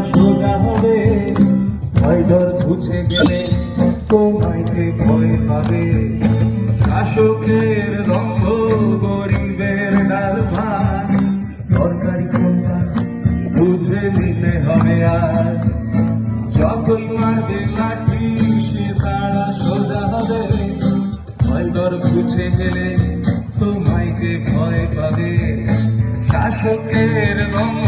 সোজা হবে ভয় ডর ঘুচে গেলে তোমাকে ভয় পাবে শাসকের রঙ্গ গরিবের ডাল ভাত দরকারি কোনটা বুঝে নিতে হবে আজ যতই মারবে লাঠি সে তারা সোজা হবে ভয় ডর ঘুচে গেলে তোমাকে ভয় পাবে শাসকের রঙ্গ